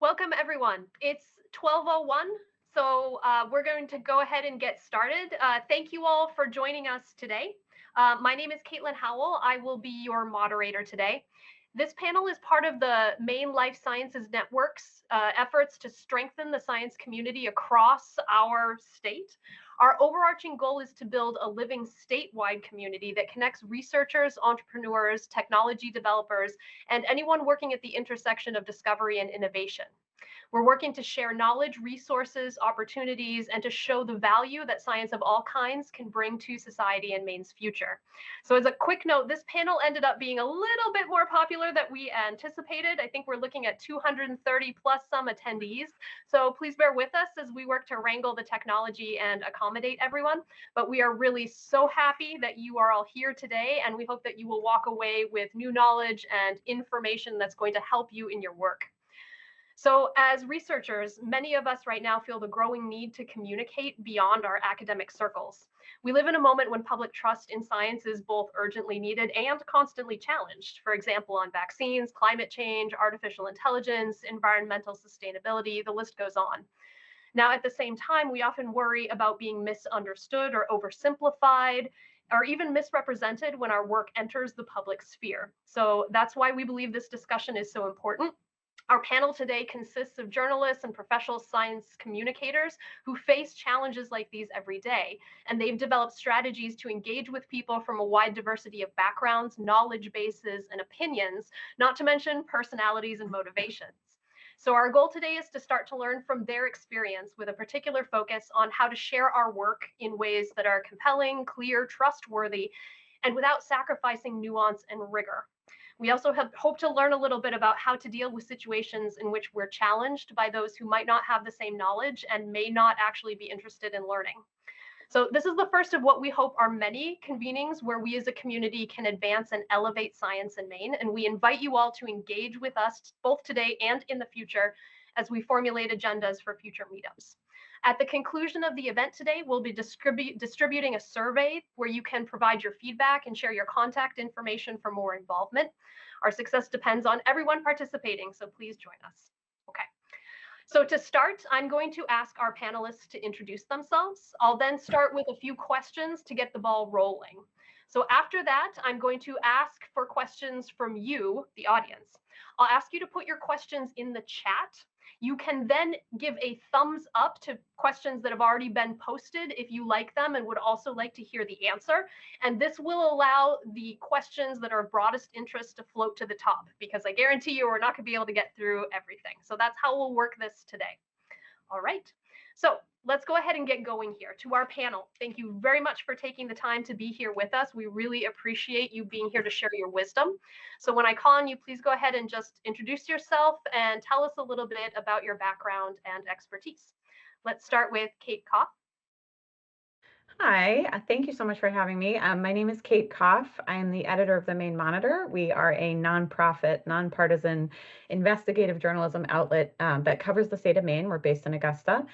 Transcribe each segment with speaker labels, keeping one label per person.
Speaker 1: Welcome, everyone. It's 12:01, so we're going to go ahead and get started. Thank you all for joining us today. My name is Caitlin Howell. I will be your moderator today. This panel is part of the Maine Life Sciences Network's efforts to strengthen the science community across our state. Our overarching goal is to build a living statewide community that connects researchers, entrepreneurs, technology developers, and anyone working at the intersection of discovery and innovation. We're working to share knowledge, resources, opportunities, and to show the value that science of all kinds can bring to society and Maine's future. So as a quick note, this panel ended up being a little bit more popular than we anticipated. I think we're looking at 230 plus some attendees. So please bear with us as we work to wrangle the technology and accommodate everyone. But we are really so happy that you are all here today, and we hope that you will walk away with new knowledge and information that's going to help you in your work. So as researchers, many of us right now feel the growing need to communicate beyond our academic circles. We live in a moment when public trust in science is both urgently needed and constantly challenged. For example, on vaccines, climate change, artificial intelligence, environmental sustainability, the list goes on. Now, at the same time, we often worry about being misunderstood or oversimplified, or even misrepresented when our work enters the public sphere. So that's why we believe this discussion is so important. Our panel today consists of journalists and professional science communicators who face challenges like these every day, and they've developed strategies to engage with people from a wide diversity of backgrounds, knowledge bases, and opinions, not to mention personalities and motivations. So our goal today is to start to learn from their experience with a particular focus on how to share our work in ways that are compelling, clear, trustworthy, and without sacrificing nuance and rigor. We also hope to learn a little bit about how to deal with situations in which we're challenged by those who might not have the same knowledge and may not actually be interested in learning. So this is the first of what we hope are many convenings where we as a community can advance and elevate science in Maine. And we invite you all to engage with us both today and in the future as we formulate agendas for future meetups. At the conclusion of the event today, we'll be distributing a survey where you can provide your feedback and share your contact information for more involvement. Our success depends on everyone participating, so please join us. Okay. So to start, I'm going to ask our panelists to introduce themselves. I'll then start with a few questions to get the ball rolling. So after that, I'm going to ask for questions from you, the audience. I'll ask you to put your questions in the chat. You can then give a thumbs up to questions that have already been posted if you like them and would also like to hear the answer. And this will allow the questions that are of broadest interest to float to the top, because I guarantee you we're not going to be able to get through everything. So that's how we'll work this today. All right. So let's go ahead and get going here. To our panel, thank you very much for taking the time to be here with us. We really appreciate you being here to share your wisdom. So when I call on you, please go ahead and just introduce yourself and tell us a little bit about your background and expertise. Let's start with Kate Koff.
Speaker 2: Hi, thank you so much for having me. My name is Kate Koff. I am the editor of the Maine Monitor. We are a nonprofit, nonpartisan investigative journalism outlet that covers the state of Maine. We're based in Augusta.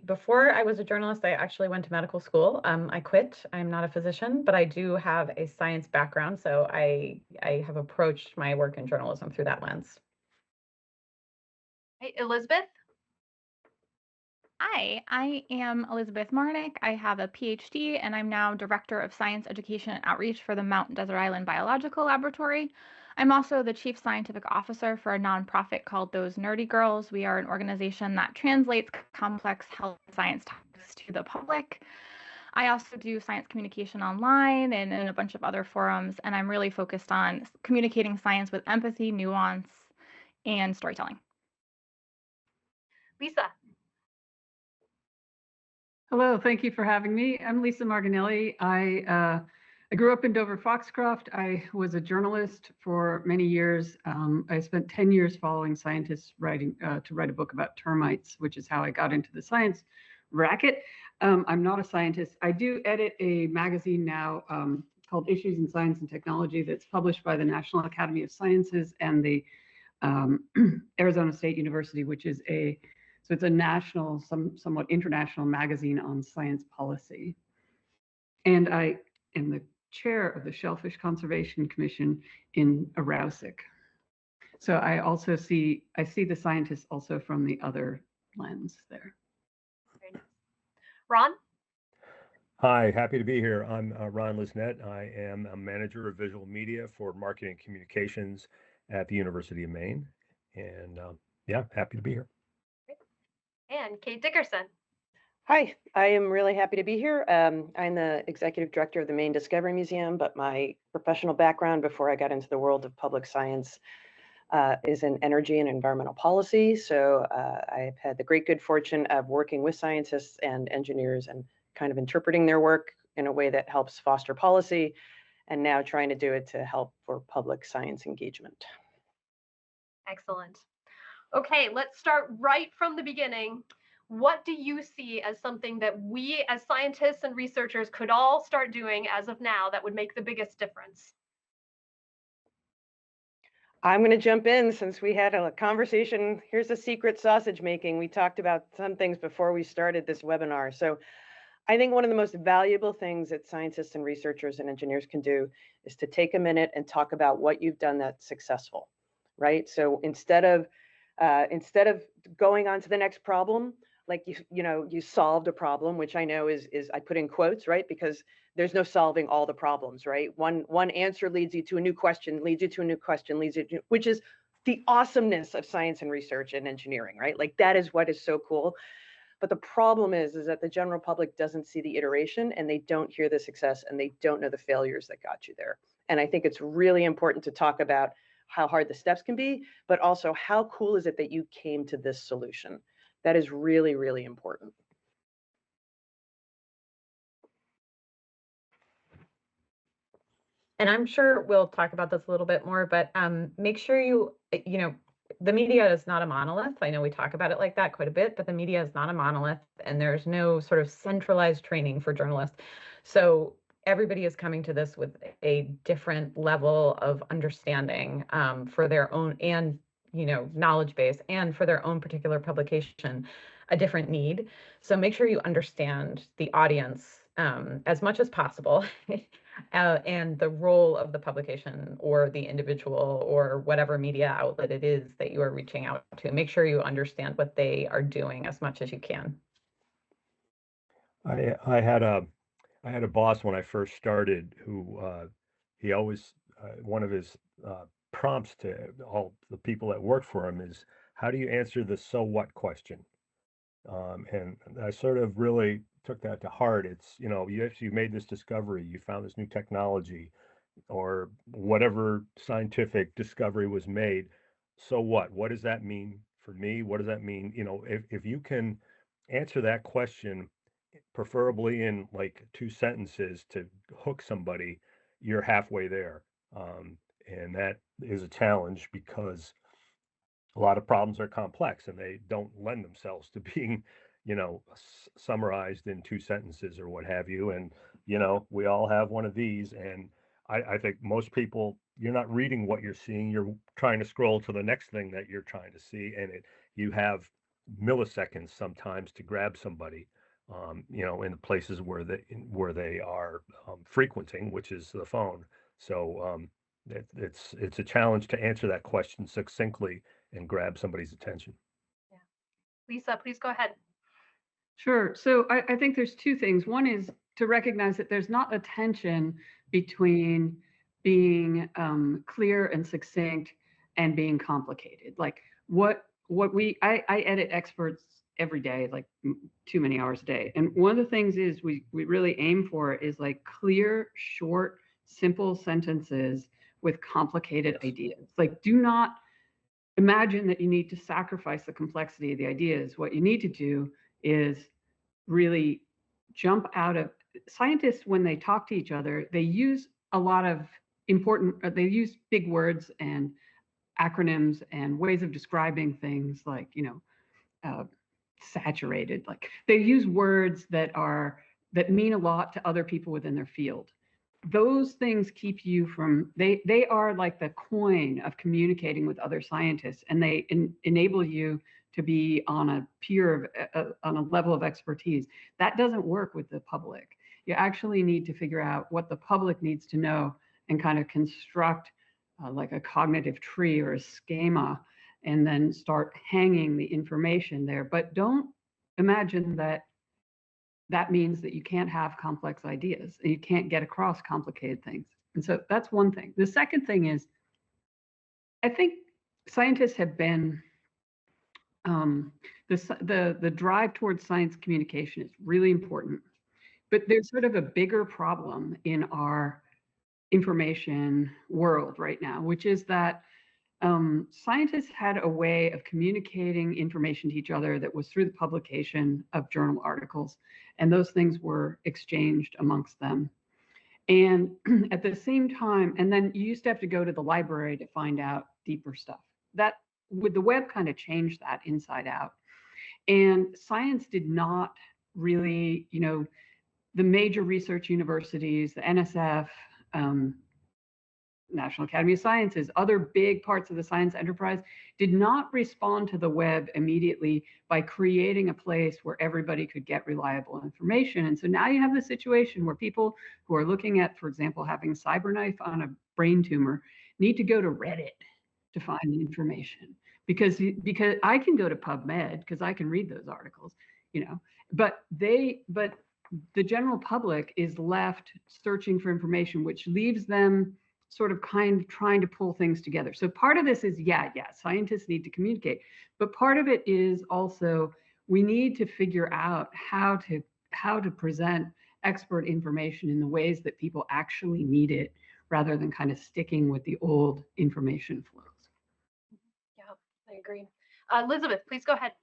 Speaker 2: Before I was a journalist, I actually went to medical school. I quit. I'm not a physician, but I do have a science background, so I have approached my work in journalism through that lens.
Speaker 1: Hey, Elizabeth.
Speaker 3: Hi, I am Elizabeth Marnick. I have a PhD and I'm now Director of Science Education and Outreach for the Mount Desert Island Biological Laboratory. I'm also the Chief Scientific Officer for a nonprofit called Those Nerdy Girls. We are an organization that translates complex health science topics to the public. I also do science communication online and in a bunch of other forums, and I'm really focused on communicating science with empathy, nuance, and storytelling.
Speaker 1: Lisa.
Speaker 4: Hello, thank you for having me. I'm Lisa Marginelli. I grew up in Dover Foxcroft. I was a journalist for many years. I spent 10 years following scientists to write a book about termites, which is how I got into the science racket. I'm not a scientist. I do edit a magazine now called Issues in Science and Technology that's published by the National Academy of Sciences and the Arizona State University, which is so it's a national, somewhat international magazine on science policy. And I am the chair of the Shellfish Conservation Commission in Arousik. So I see the scientists also from the other lens there.
Speaker 1: Very nice. Ron?
Speaker 5: Hi, happy to be here. I'm Ron Lisnett. I am a manager of visual media for marketing and communications at the University of Maine. And yeah, happy to be here.
Speaker 1: And Kate Dickerson.
Speaker 6: Hi, I am really happy to be here. I'm the executive director of the Maine Discovery Museum, but my professional background before I got into the world of public science is in energy and environmental policy. So I've had the great good fortune of working with scientists and engineers and kind of interpreting their work in a way that helps foster policy, and now trying to do it to help for public science engagement.
Speaker 1: Excellent. Okay, let's start right from the beginning. What do you see as something that we as scientists and researchers could all start doing as of now that would make the biggest difference?
Speaker 6: I'm going to jump in since we had a conversation. Here's a secret sausage making. We talked about some things before we started this webinar. So I think one of the most valuable things that scientists and researchers and engineers can do is to take a minute and talk about what you've done that's successful, right? So instead of going on to the next problem, like you solved a problem, which I know is I put in quotes, right? Because there's no solving all the problems, right? One answer leads you to a new question, leads you to a new question, which is the awesomeness of science and research and engineering, right? Like that is what is so cool. But the problem is that the general public doesn't see the iteration, and they don't hear the success, and they don't know the failures that got you there. And I think it's really important to talk about how hard the steps can be, but also how cool is it that you came to this solution? That is really, really important.
Speaker 2: And I'm sure we'll talk about this a little bit more, but make sure the media is not a monolith. I know we talk about it like that quite a bit, but the media is not a monolith, and there's no sort of centralized training for journalists. So everybody is coming to this with a different level of understanding for their own and knowledge base, and for their own particular publication, a different need. So make sure you understand the audience as much as possible. And the role of the publication or the individual or whatever media outlet it is that you are reaching out to. Make sure you understand what they are doing as much as you can.
Speaker 5: I had a boss when I first started who he always one of his prompts to all the people that work for him is, how do you answer the so what question? And I sort of really took that to heart. It's, you made this discovery, you found this new technology, or whatever scientific discovery was made. So what? What does that mean for me? What does that mean? If you can answer that question, preferably in like 2 sentences to hook somebody, you're halfway there. And that is a challenge because a lot of problems are complex and they don't lend themselves to being, summarized in 2 sentences or what have you. And, we all have one of these. And I think most people, you're not reading what you're seeing. You're trying to scroll to the next thing that you're trying to see. And you have milliseconds sometimes to grab somebody, in the places where they are frequenting, which is the phone. So it's a challenge to answer that question succinctly and grab somebody's attention.
Speaker 1: Yeah. Lisa, please go ahead.
Speaker 4: Sure. So I think there's two things. One is to recognize that there's not a tension between being clear and succinct and being complicated. Like I edit experts every day, like too many hours a day. And one of the things is we really aim for is like clear, short, simple sentences with complicated ideas. Like, do not imagine that you need to sacrifice the complexity of the ideas. What you need to do is really jump out of scientists. When they talk to each other, they use a lot of they use big words and acronyms and ways of describing things like, saturated. Like they use words that mean a lot to other people within their field. Those things keep you from, they are like the coin of communicating with other scientists, and they enable you to be on a level of expertise. That doesn't work with the public. You actually need to figure out what the public needs to know and kind of construct like a cognitive tree or a schema, and then start hanging the information there. But don't imagine that that means that you can't have complex ideas and you can't get across complicated things. And so that's one thing. The second thing is, I think scientists have been, the drive towards science communication is really important, but there's sort of a bigger problem in our information world right now, which is that scientists had a way of communicating information to each other that was through the publication of journal articles, and those things were exchanged amongst them. And at the same time, and then you used to have to go to the library to find out deeper stuff. That, with the web, kind of changed that inside out. And science did not really, the major research universities, the NSF, National Academy of Sciences, other big parts of the science enterprise did not respond to the web immediately by creating a place where everybody could get reliable information. And so now you have the situation where people who are looking at, for example, having cyberknife on a brain tumor need to go to Reddit to find the information, because I can go to PubMed because I can read those articles, but the general public is left searching for information, which leaves them sort of trying to pull things together. So part of this is, scientists need to communicate, but part of it is also we need to figure out how to present expert information in the ways that people actually need it, rather than kind of sticking with the old information flows.
Speaker 1: Yeah, I agree. Elizabeth, please go ahead.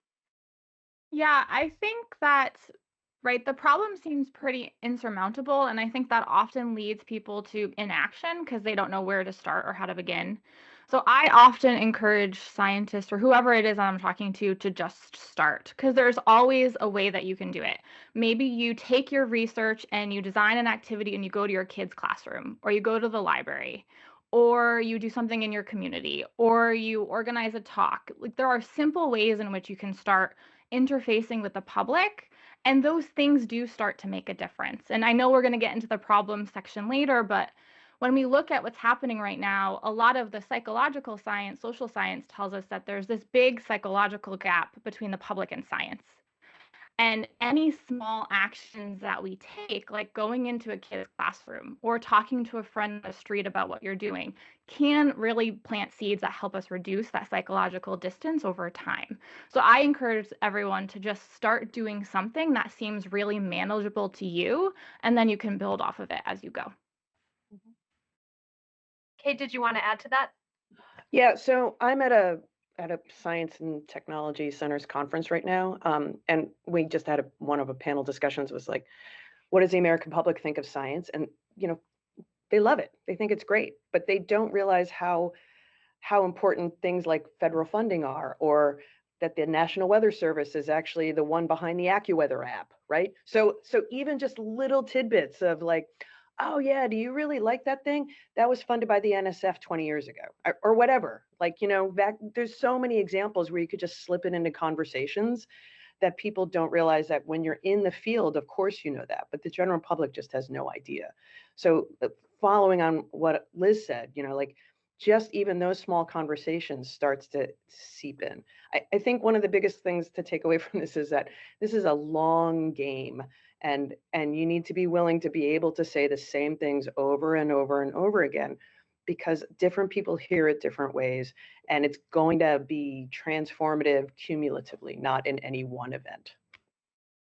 Speaker 3: Yeah, I think that, right, the problem seems pretty insurmountable, and I think that often leads people to inaction because they don't know where to start or how to begin. So I often encourage scientists or whoever it is I'm talking to just start, because there's always a way that you can do it. Maybe you take your research and you design an activity and you go to your kid's classroom, or you go to the library, or you do something in your community, or you organize a talk. Like, there are simple ways in which you can start interfacing with the public, and those things do start to make a difference. And I know we're going to get into the problem section later, but when we look at what's happening right now, a lot of the psychological science, social science tells us that there's this big psychological gap between the public and science. And any small actions that we take, like going into a kid's classroom or talking to a friend on the street about what you're doing, can really plant seeds that help us reduce that psychological distance over time. So I encourage everyone to just start doing something that seems really manageable to you, and then you can build off of it as you go.
Speaker 1: Kate, did you want to add to that?
Speaker 6: Yeah, so I'm at a Science and Technology Centers conference right now, and we just had one of a panel discussions was like, what does the American public think of science? And they love it. They think it's great, but they don't realize how important things like federal funding are, or that the National Weather Service is actually the one behind the AccuWeather app, right? So even just little tidbits of like, oh yeah, do you really like that thing? That was funded by the NSF 20 years ago, or whatever. Like, there's so many examples where you could just slip it into conversations that people don't realize that when you're in the field, of course you know that, but the general public just has no idea. So following on what Liz said, like just even those small conversations starts to seep in. I think one of the biggest things to take away from this is that this is a long game, and you need to be willing to be able to say the same things over and over and over again, because different people hear it different ways, and it's going to be transformative cumulatively, not in any one event.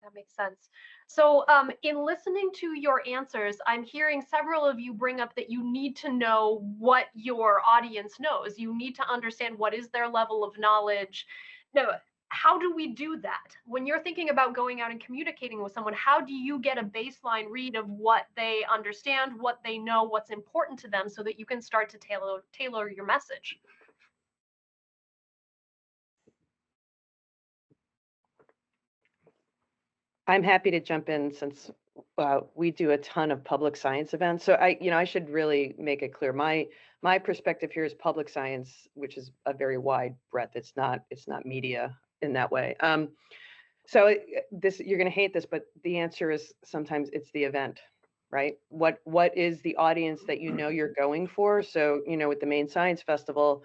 Speaker 1: That makes sense. So in listening to your answers, I'm hearing several of you bring up that you need to know what your audience knows. You need to understand what is their level of knowledge. Now, how do we do that? When you're thinking about going out and communicating with someone, how do you get a baseline read of what they understand, what they know, what's important to them, so that you can start to tailor your message?
Speaker 6: I'm happy to jump in since we do a ton of public science events. So I should really make it clear. My perspective here is public science, which is a very wide breadth. It's not media in that way. So you're going to hate this, but the answer is sometimes it's the event. right? What is the audience that you know you're going for? So, with the Maine Science Festival,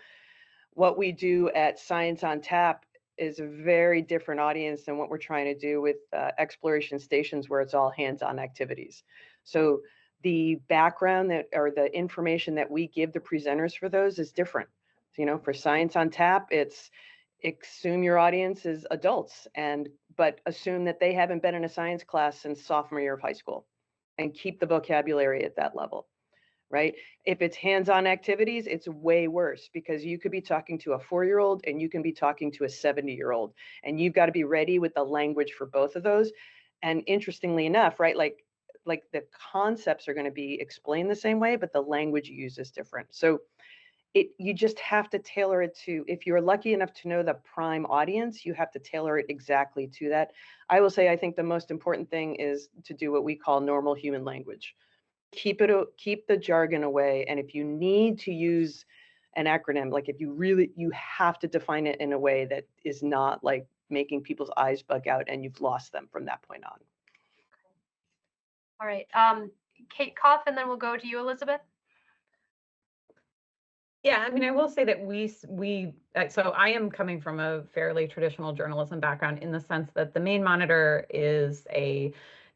Speaker 6: what we do at Science on Tap is a very different audience than what we're trying to do with exploration stations, where it's all hands-on activities. So the background or the information that we give the presenters for those is different. For Science on Tap, it's assume your audience is adults, but assume that they haven't been in a science class since sophomore year of high school, and keep the vocabulary at that level. Right? If it's hands-on activities, it's way worse, because you could be talking to a 4-year-old and you can be talking to a 70-year-old, and you've got to be ready with the language for both of those. And interestingly enough, right, like the concepts are going to be explained the same way, but the language you use is different. So you just have to tailor it to, if you're lucky enough to know the prime audience, you have to tailor it exactly to that. I will say, I think the most important thing is to do what we call normal human language. Keep the jargon away. And if you need to use an acronym, like if you have to define it in a way that is not like making people's eyes bug out and you've lost them from that point on.
Speaker 1: All right. Kate Koff, and then we'll go to you, Elizabeth.
Speaker 2: Yeah, I mean, I will say that so I am coming from a fairly traditional journalism background, in the sense that the Maine Monitor is a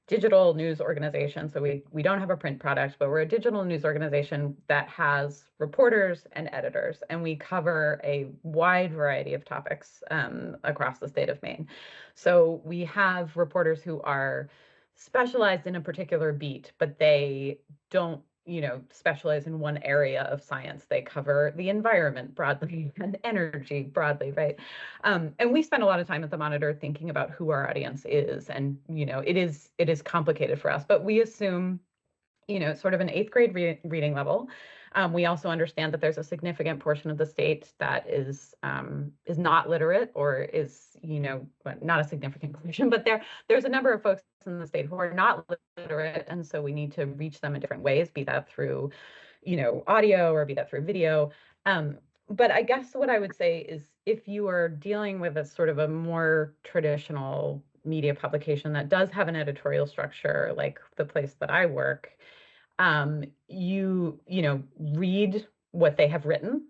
Speaker 2: digital news organization. So we don't have a print product, but we're a digital news organization that has reporters and editors, and we cover a wide variety of topics across the state of Maine. So we have reporters who are specialized in a particular beat, but they don't specialize in one area of science. They cover the environment broadly and energy broadly, right? And we spend a lot of time at the Monitor thinking about who our audience is, and it is complicated for us, but we assume sort of an 8th grade reading level. We also understand that there's a significant portion of the state that is not literate, or is not a significant portion, but there's a number of folks in the state who are not literate, and so we need to reach them in different ways, be that through audio or be that through video. But I guess what I would say is, if you are dealing with a sort of a more traditional media publication that does have an editorial structure, like the place that I work, you read what they have written.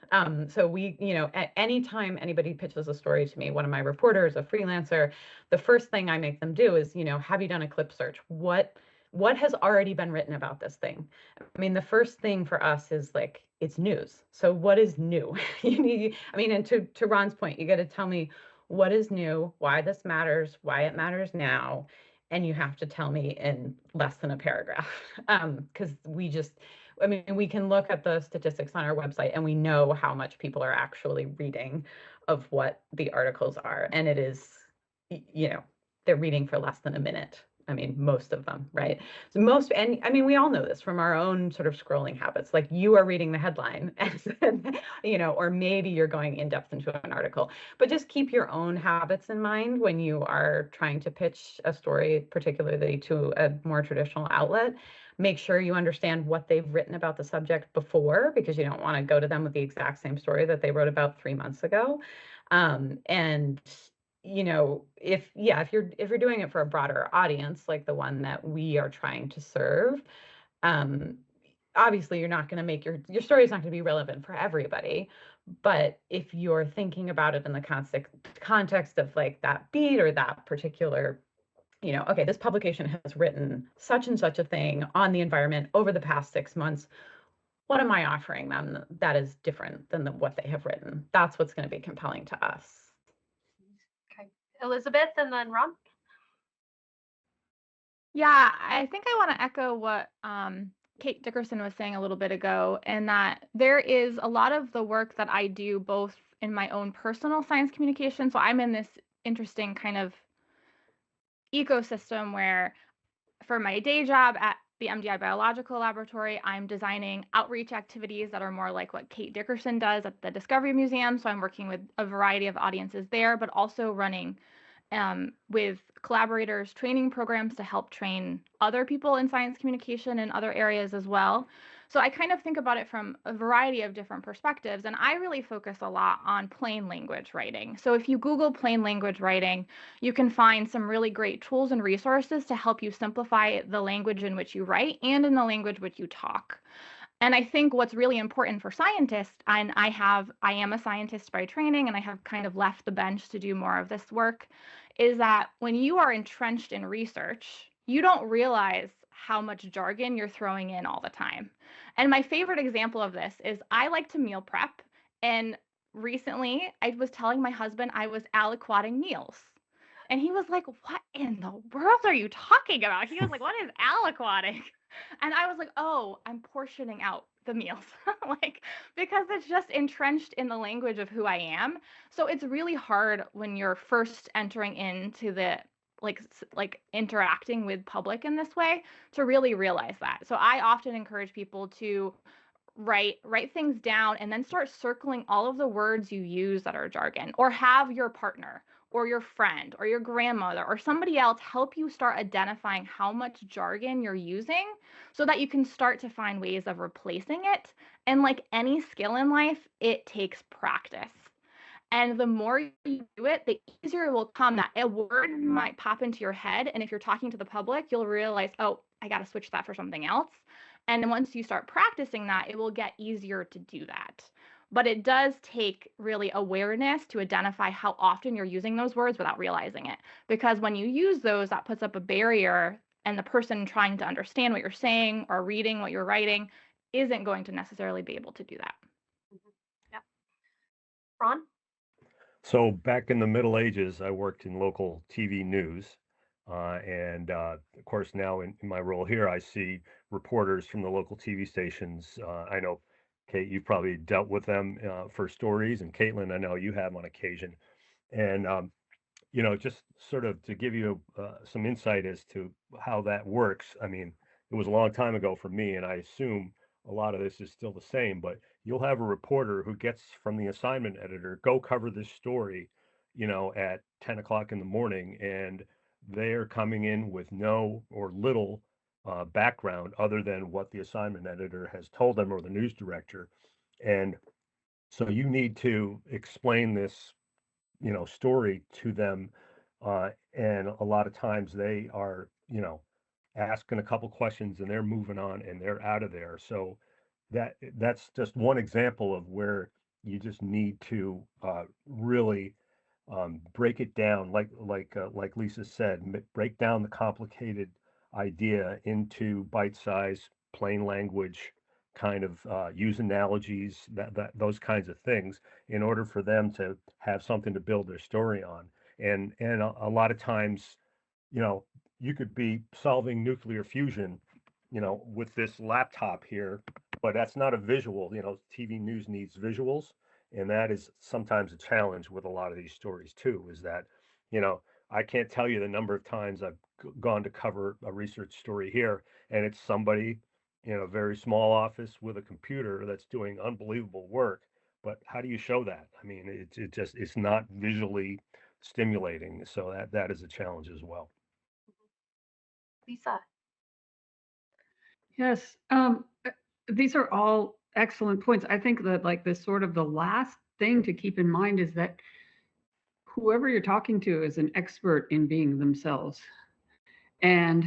Speaker 2: So we, at any time anybody pitches a story to me, one of my reporters, a freelancer, the first thing I make them do is, have you done a clip search? What has already been written about this thing? I mean, the first thing for us is like, it's news. So what is new? And to Ron's point, you got to tell me what is new, why this matters, why it matters now. And you have to tell me in less than a paragraph. Because we can look at the statistics on our website and we know how much people are actually reading of what the articles are. And it is, they're reading for less than a minute. I mean, most of them, right? So we all know this from our own sort of scrolling habits. Like, you are reading the headline, and, or maybe you're going in depth into an article. But just keep your own habits in mind when you are trying to pitch a story, particularly to a more traditional outlet. Make sure you understand what they've written about the subject before, because you don't want to go to them with the exact same story that they wrote about 3 months ago. And if you're doing it for a broader audience, like the one that we are trying to serve, obviously you're not going to make your story is not going to be relevant for everybody. But if you're thinking about it in the context of like that beat or that particular, okay, this publication has written such and such a thing on the environment over the past 6 months, what am I offering them that is different than what they have written? That's what's going to be compelling to us.
Speaker 1: Okay, Elizabeth, and then Ron.
Speaker 3: Yeah, I think I want to echo what Kate Dickerson was saying a little bit ago, and that there is a lot of the work that I do both in my own personal science communication. So I'm in this interesting kind of ecosystem where, for my day job at the MDI Biological Laboratory, I'm designing outreach activities that are more like what Kate Dickerson does at the Discovery Museum. So I'm working with a variety of audiences there, but also running with collaborators training programs to help train other people in science communication in other areas as well. So I kind of think about it from a variety of different perspectives, and I really focus a lot on plain language writing. So if you Google plain language writing, you can find some really great tools and resources to help you simplify the language in which you write and in the language which you talk. And I think what's really important for scientists, and I am a scientist by training, and I have kind of left the bench to do more of this work, is that when you are entrenched in research, you don't realize how much jargon you're throwing in all the time. And my favorite example of this is I like to meal prep. And recently I was telling my husband I was aliquoting meals. And he was like, "What in the world are you talking about?" He was like, "What is aliquoting?" And I was like, "Oh, I'm portioning out the meals." Like, because it's just entrenched in the language of who I am. So it's really hard when you're first entering into the like interacting with public in this way to really realize that. So I often encourage people to write things down and then start circling all of the words you use that are jargon, or have your partner or your friend or your grandmother or somebody else help you start identifying how much jargon you're using so that you can start to find ways of replacing it. And like any skill in life, it takes practice. And the more you do it, the easier it will come. That a word might pop into your head. And if you're talking to the public, you'll realize, oh, I got to switch that for something else. And then once you start practicing that, it will get easier to do that. But it does take really awareness to identify how often you're using those words without realizing it. Because when you use those, that puts up a barrier, and the person trying to understand what you're saying or reading what you're writing isn't going to necessarily be able to do that.
Speaker 1: Yeah. Ron?
Speaker 5: So back in the Middle Ages, I worked in local TV news. And of course, now in my role here, I see reporters from the local TV stations. I know, Kate, you've probably dealt with them for stories, and Caitlin, I know you have on occasion. And just sort of to give you some insight as to how that works. I mean, it was a long time ago for me, and I assume a lot of this is still the same, but you'll have a reporter who gets from the assignment editor, go cover this story, at 10 o'clock in the morning, and they're coming in with no or little background other than what the assignment editor has told them or the news director. And so you need to explain this story to them. And a lot of times they are, asking a couple questions and they're moving on and they're out of there. So that's just one example of where you just need to really break it down, like Lisa said, break down the complicated idea into bite-sized, plain language kind of use analogies, that those kinds of things, in order for them to have something to build their story on. And a lot of times, you know, you could be solving nuclear fusion, with this laptop here, but that's not a visual. TV news needs visuals, and that is sometimes a challenge with a lot of these stories too, is that, you know, I can't tell you the number of times I've gone to cover a research story here, and it's somebody in a very small office with a computer that's doing unbelievable work. But how do you show that? I mean, it's not visually stimulating. So that is a challenge as well.
Speaker 1: Lisa?
Speaker 4: Yes, these are all excellent points. I think that like this sort of the last thing to keep in mind is that whoever you're talking to is an expert in being themselves. And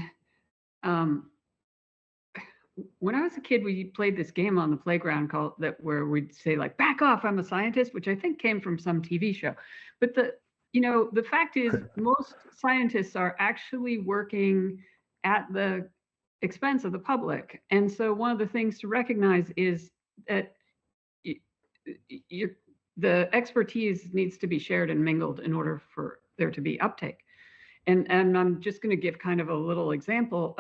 Speaker 4: when I was a kid, we played this game on the playground called that where we'd say like, "Back off, I'm a scientist," which I think came from some TV show. But the fact is most scientists are actually working at the expense of the public. And so one of the things to recognize is that the expertise needs to be shared and mingled in order for there to be uptake. And I'm just going to give kind of a little example.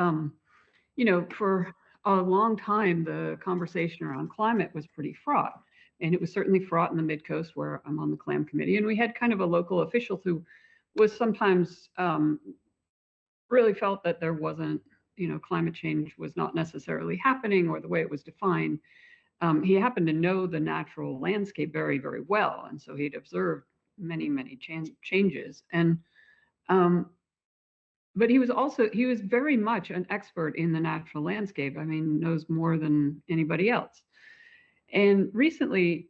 Speaker 4: For a long time, the conversation around climate was pretty fraught. And it was certainly fraught in the Mid-Coast, where I'm on the CLAM committee. And we had kind of a local official who was sometimes really felt that there wasn't, climate change was not necessarily happening or the way it was defined. He happened to know the natural landscape very, very well. And so he'd observed many, many changes. And but he was very much an expert in the natural landscape. I mean, knows more than anybody else. And recently,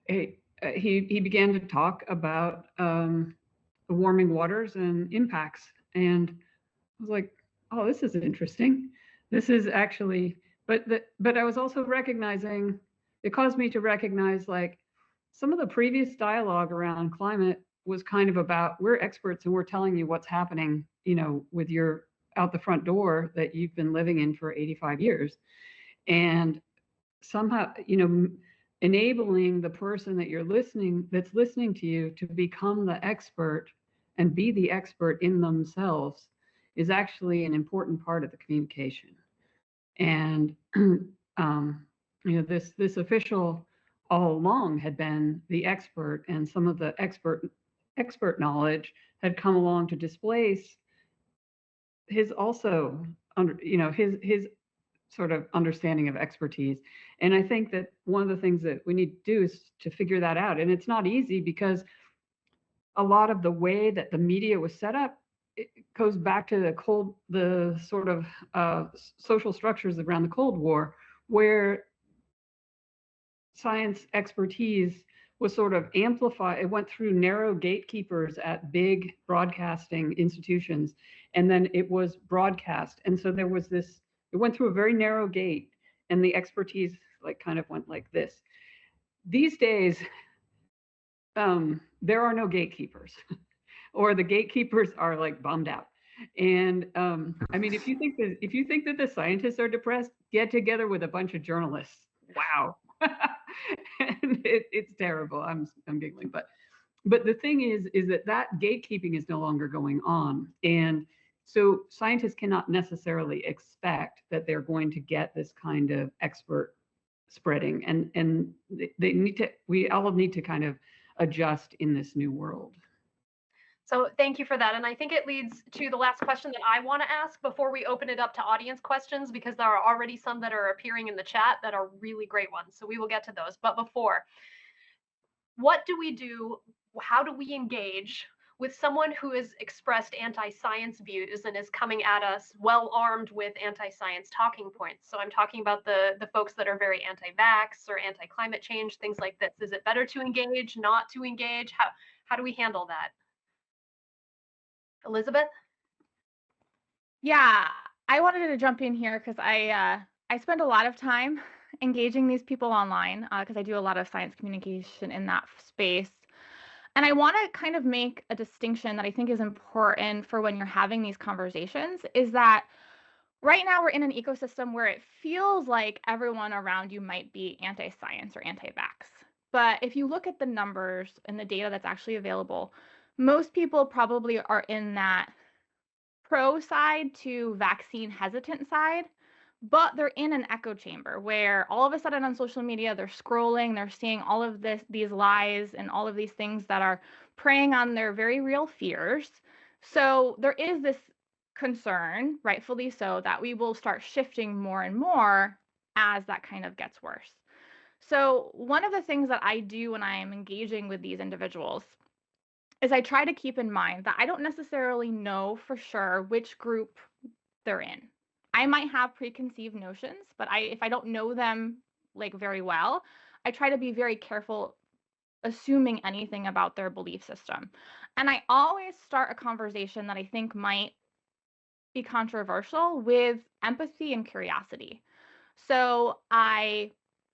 Speaker 4: he began to talk about the warming waters and impacts. And I was like, oh, this is interesting. This is actually, but I was also recognizing, it caused me to recognize like some of the previous dialogue around climate was kind of about, we're experts and we're telling you what's happening, with your out the front door that you've been living in for 85 years. And somehow, enabling the person that's listening to you to become the expert and be the expert in themselves is actually an important part of the communication. And this official all along had been the expert, and some of the expert knowledge had come along to displace his sort of understanding of expertise. And I think that one of the things that we need to do is to figure that out. And it's not easy because a lot of the way that the media was set up, it goes back to the sort of social structures around the Cold War, where science expertise was sort of amplified. It went through narrow gatekeepers at big broadcasting institutions, and then it was broadcast. And so there was this, it went through a very narrow gate, and the expertise like kind of went like this. These days, there are no gatekeepers, or the gatekeepers are like bummed out. And I mean, if you think that the scientists are depressed, get together with a bunch of journalists. Wow. And it's terrible. I'm giggling, but the thing is that gatekeeping is no longer going on. And so scientists cannot necessarily expect that they're going to get this kind of expert spreading, and we all need to kind of adjust in this new world.
Speaker 1: So thank you for that. And I think it leads to the last question that I want to ask before we open it up to audience questions, because there are already some that are appearing in the chat that are really great ones. So we will get to those. But before, what do we do? How do we engage with someone who has expressed anti-science views and is coming at us well armed with anti-science talking points? So I'm talking about the folks that are very anti-vax or anti-climate change, things like this. Is it better to engage, not to engage? How do we handle that? Elizabeth?
Speaker 3: Yeah, I wanted to jump in here because I spend a lot of time engaging these people online because I do a lot of science communication in that space. And I want to kind of make a distinction that I think is important for when you're having these conversations, is that right now we're in an ecosystem where it feels like everyone around you might be anti-science or anti-vax. But if you look at the numbers and the data that's actually available, most people probably are in that pro side to vaccine hesitant side, but they're in an echo chamber where all of a sudden on social media, they're scrolling, they're seeing all of these lies and all of these things that are preying on their very real fears. So there is this concern, rightfully so, that we will start shifting more and more as that kind of gets worse. So one of the things that I do when I am engaging with these individuals is I try to keep in mind that I don't necessarily know for sure which group they're in. I might have preconceived notions, but if I don't know them like very well, I try to be very careful assuming anything about their belief system. And I always start a conversation that I think might be controversial with empathy and curiosity. So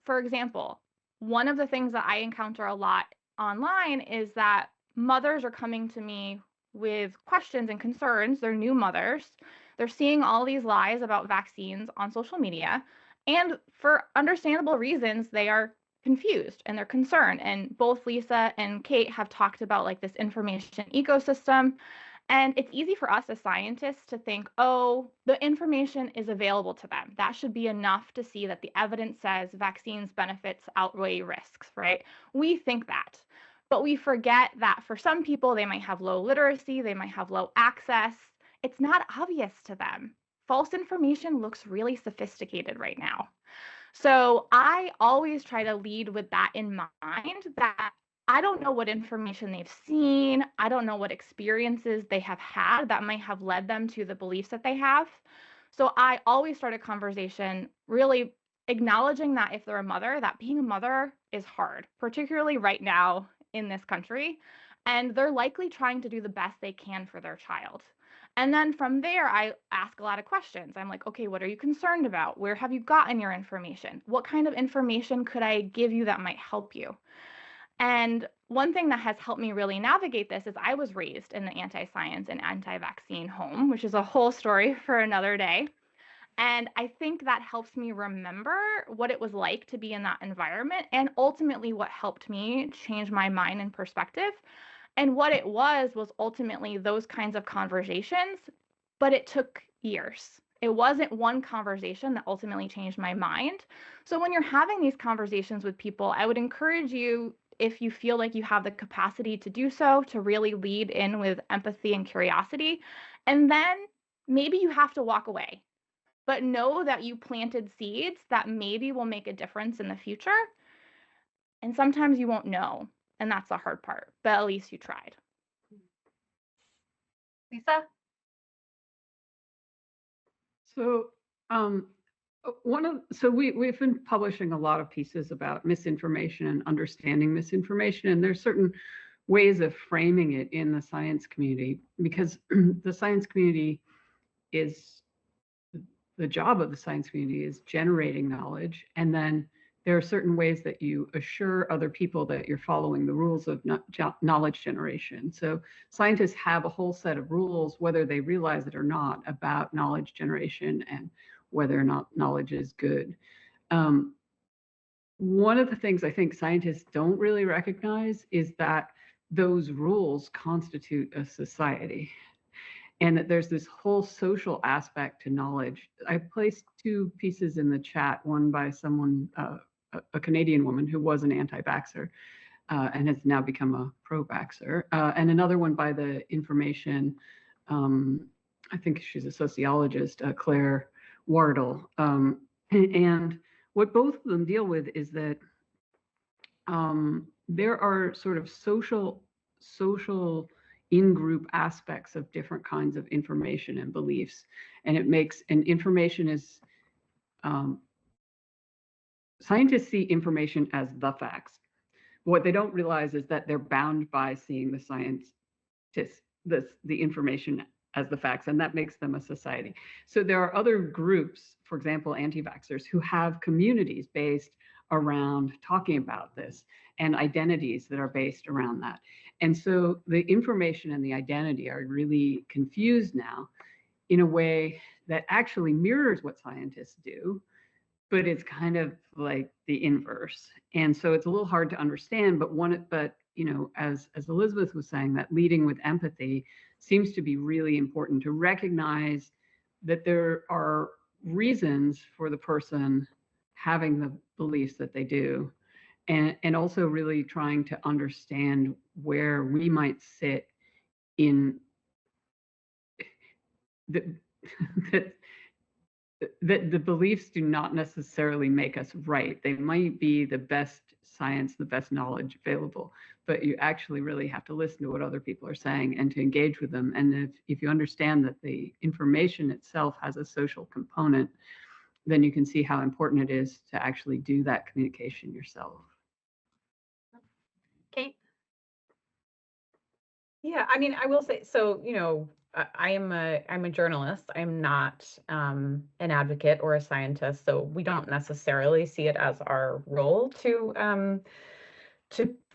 Speaker 3: for example, one of the things that I encounter a lot online is that mothers are coming to me with questions and concerns. They're new mothers. They're seeing all these lies about vaccines on social media. And for understandable reasons, they are confused and they're concerned. And both Lisa and Kate have talked about like this information ecosystem. And it's easy for us as scientists to think, oh, the information is available to them. That should be enough to see that the evidence says vaccines benefits outweigh risks, right? We think that. But we forget that for some people, they might have low literacy, they might have low access. It's not obvious to them. False information looks really sophisticated right now. So I always try to lead with that in mind, that I don't know what information they've seen. I don't know what experiences they have had that might have led them to the beliefs that they have. So I always start a conversation really acknowledging that if they're a mother, that being a mother is hard, particularly right now in this country. And they're likely trying to do the best they can for their child. And then from there, I ask a lot of questions. I'm like, okay, what are you concerned about? Where have you gotten your information? What kind of information could I give you that might help you? And one thing that has helped me really navigate this is I was raised in the anti-science and anti-vaccine home, which is a whole story for another day. And I think that helps me remember what it was like to be in that environment, and ultimately what helped me change my mind and perspective. And what it was ultimately those kinds of conversations, but it took years. It wasn't one conversation that ultimately changed my mind. So when you're having these conversations with people, I would encourage you, if you feel like you have the capacity to do so, to really lead in with empathy and curiosity. And then maybe you have to walk away, but know that you planted seeds that maybe will make a difference in the future. And sometimes you won't know, and that's the hard part, but at least you tried.
Speaker 1: Lisa?
Speaker 4: So we've been publishing a lot of pieces about misinformation and understanding misinformation, and there's certain ways of framing it in the science community, because the science community is, the job of the science community is generating knowledge, and then there are certain ways that you assure other people that you're following the rules of knowledge generation. So scientists have a whole set of rules, whether they realize it or not, about knowledge generation and whether or not knowledge is good. One of the things I think scientists don't really recognize is that those rules constitute a society, and that there's this whole social aspect to knowledge. I placed two pieces in the chat, one by someone, a Canadian woman who was an anti-vaxxer and has now become a pro-vaxxer, and another one by the information, I think she's a sociologist, Claire Wardle. And what both of them deal with is that there are sort of social in-group aspects of different kinds of information and beliefs. And information is, scientists see information as the facts. What they don't realize is that they're bound by seeing the information as the facts, and that makes them a society. So there are other groups, for example, anti-vaxxers, who have communities based around talking about this, and identities that are based around that. And so the information and the identity are really confused now in a way that actually mirrors what scientists do, but it's kind of like the inverse. And so it's a little hard to understand, but as Elizabeth was saying, that leading with empathy seems to be really important, to recognize that there are reasons for the person having the beliefs that they do, and also really trying to understand where we might sit in that the beliefs do not necessarily make us right. They might be the best science, the best knowledge available, but you actually really have to listen to what other people are saying and to engage with them. And if you understand that the information itself has a social component, then you can see how important it is to actually do that communication yourself.
Speaker 1: Kate?
Speaker 2: Yeah, I mean, I will say, so, I'm a journalist. I'm not an advocate or a scientist, so we don't necessarily see it as our role to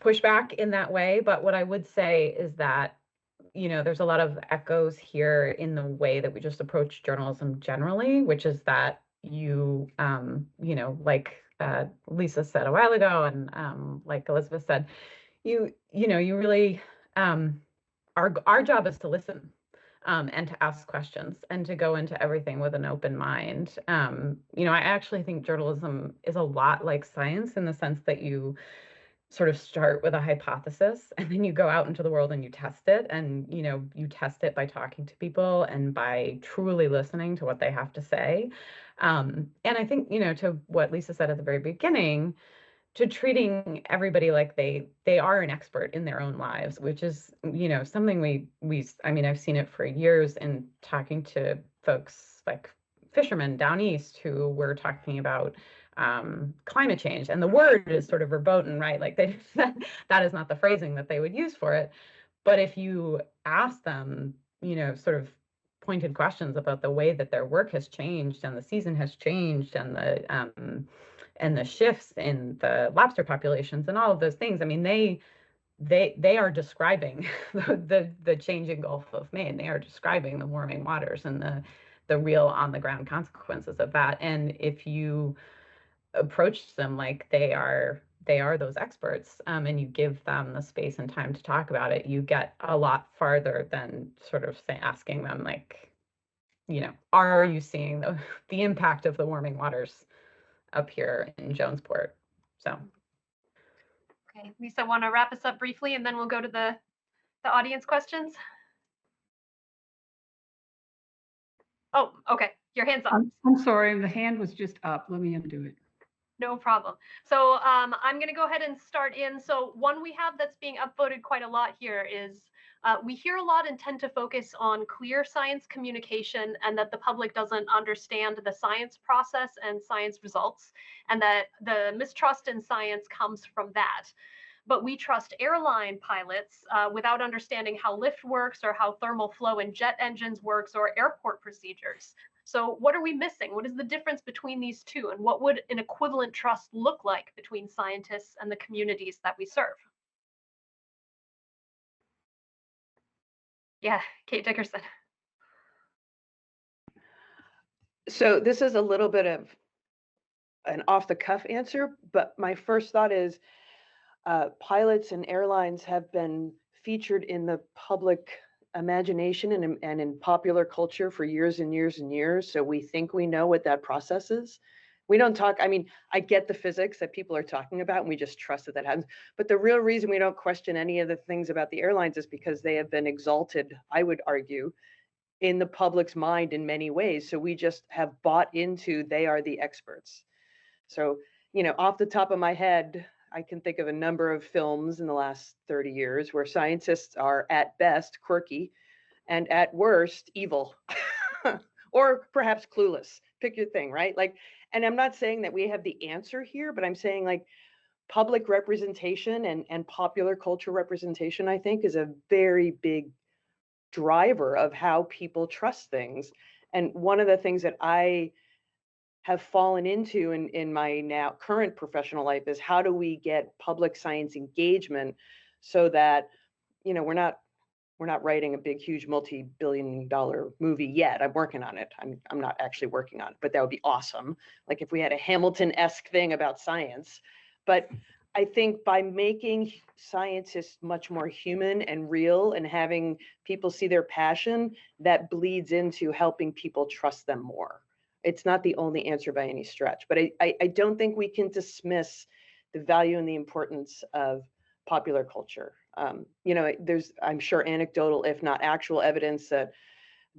Speaker 2: push back in that way. But what I would say is that, there's a lot of echoes here in the way that we just approach journalism generally, which is that like Lisa said a while ago, and like Elizabeth said, you really, our job is to listen. And to ask questions and to go into everything with an open mind. I actually think journalism is a lot like science in the sense that you sort of start with a hypothesis and then you go out into the world and you test it, and you test it by talking to people and by truly listening to what they have to say. And I think, to what Lisa said at the very beginning, treating everybody like they are an expert in their own lives, which is, you know, something I mean, I've seen it for years in talking to folks like fishermen down east who were talking about climate change, and the word is sort of verboten, right? Like that is not the phrasing that they would use for it. But if you ask them, you know, sort of pointed questions about the way that their work has changed and the season has changed and the shifts in the lobster populations and all of those things, I mean, they are describing the changing Gulf of Maine. They are describing the warming waters and the real on the ground consequences of that. And if you approach them like they are those experts, and you give them the space and time to talk about it, you get a lot farther than sort of asking them like, you know, are you seeing the impact of the warming waters up here in Jonesport? So.
Speaker 1: Okay, Lisa, want to wrap us up briefly, and then we'll go to the audience questions? Oh, okay, your hand's up.
Speaker 4: I'm sorry, the hand was just up. Let me undo it.
Speaker 1: No problem. So I'm going to go ahead and start in. So one we have that's being upvoted quite a lot here is we hear a lot and tend to focus on clear science communication, and that the public doesn't understand the science process and science results, and that the mistrust in science comes from that. But we trust airline pilots without understanding how lift works or how thermal flow in jet engines works or airport procedures. So what are we missing? What is the difference between these two? And what would an equivalent trust look like between scientists and the communities that we serve? Yeah, Kate Dickerson.
Speaker 6: So this is a little bit of an off-the-cuff answer, but my first thought is pilots and airlines have been featured in the public imagination and in popular culture for years and years and years. So we think we know what that process is. We don't talk, I mean, I get the physics that people are talking about, and we just trust that happens. But the real reason we don't question any of the things about the airlines is because they have been exalted, I would argue, in the public's mind in many ways. So we just have bought into they are the experts. So, you know, off the top of my head, I can think of a number of films in the last 30 years where scientists are at best quirky and at worst evil or perhaps clueless. Pick your thing, right? Like, and I'm not saying that we have the answer here, but I'm saying like public representation and popular culture representation, I think, is a very big driver of how people trust things. And one of the things that I have fallen into in my now current professional life is how do we get public science engagement so that, you know, we're not writing a big, huge, multi-billion-dollar movie yet. I'm working on it. I'm not actually working on it, but that would be awesome. Like if we had a Hamilton-esque thing about science. But I think by making scientists much more human and real and having people see their passion, that bleeds into helping people trust them more. It's not the only answer by any stretch, but I don't think we can dismiss the value and the importance of popular culture. You know, there's, I'm sure, anecdotal, if not actual evidence that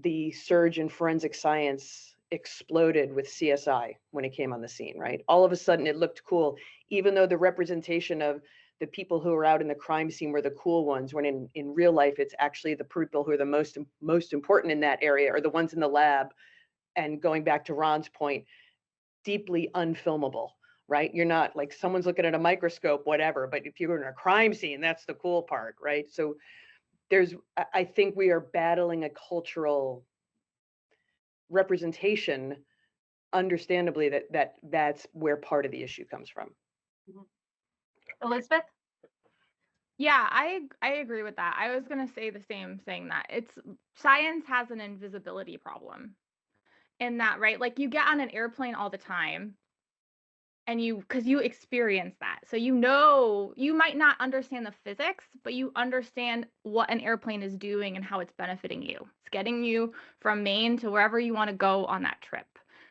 Speaker 6: the surge in forensic science exploded with CSI when it came on the scene, right? All of a sudden it looked cool, even though the representation of the people who are out in the crime scene were the cool ones, when in real life, it's actually the people who are the most important in that area are the ones in the lab. And going back to Ron's point, deeply unfilmable, right? You're not like someone's looking at a microscope, whatever, but if you're in a crime scene, that's the cool part, right? So I think we are battling a cultural representation, understandably, that's where part of the issue comes from.
Speaker 1: Elizabeth?
Speaker 3: Yeah, I agree with that. I was going to say the same thing, that science has an invisibility problem in that, right? Like you get on an airplane all the time and because you experience that. So you know, you might not understand the physics, but you understand what an airplane is doing and how it's benefiting you. It's getting you from Maine to wherever you want to go on that trip.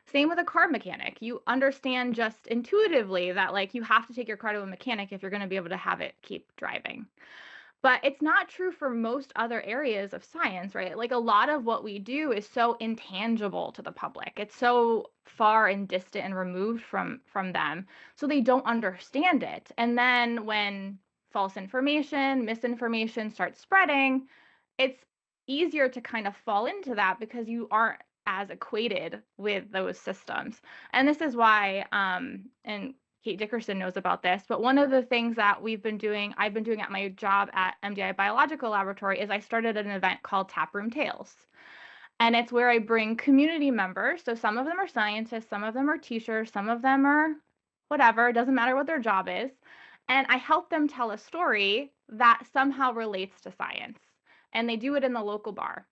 Speaker 3: Same with a car mechanic. You understand just intuitively that like you have to take your car to a mechanic if you're going to be able to have it keep driving. But it's not true for most other areas of science, right? Like a lot of what we do is so intangible to the public. It's so far and distant and removed from them, so they don't understand it. And then when false information, misinformation starts spreading, it's easier to kind of fall into that because you aren't as equated with those systems. And this is why, and Kate Dickerson knows about this, but one of the things that I've been doing at my job at MDI Biological Laboratory is I started an event called Taproom Tales. And it's where I bring community members. So some of them are scientists, some of them are teachers, some of them are whatever, it doesn't matter what their job is. And I help them tell a story that somehow relates to science. And they do it in the local bar.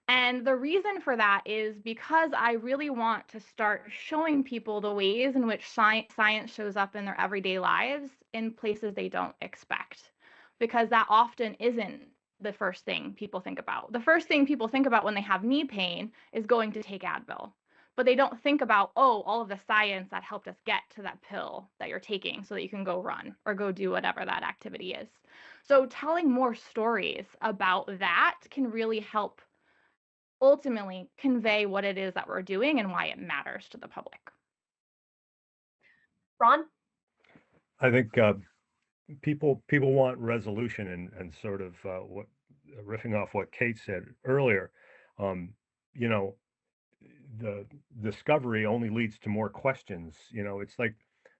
Speaker 3: And the reason for that is because I really want to start showing people the ways in which science shows up in their everyday lives in places they don't expect, because that often isn't the first thing people think about. The first thing people think about when they have knee pain is going to take Advil, but they don't think about, oh, all of the science that helped us get to that pill that you're taking so that you can go run or go do whatever that activity is. So telling more stories about that can really help ultimately convey what it is that we're doing and why it matters to the public.
Speaker 1: Ron?
Speaker 5: I think people want resolution, and sort of what riffing off what Kate said earlier. You know, the discovery only leads to more questions. It's like,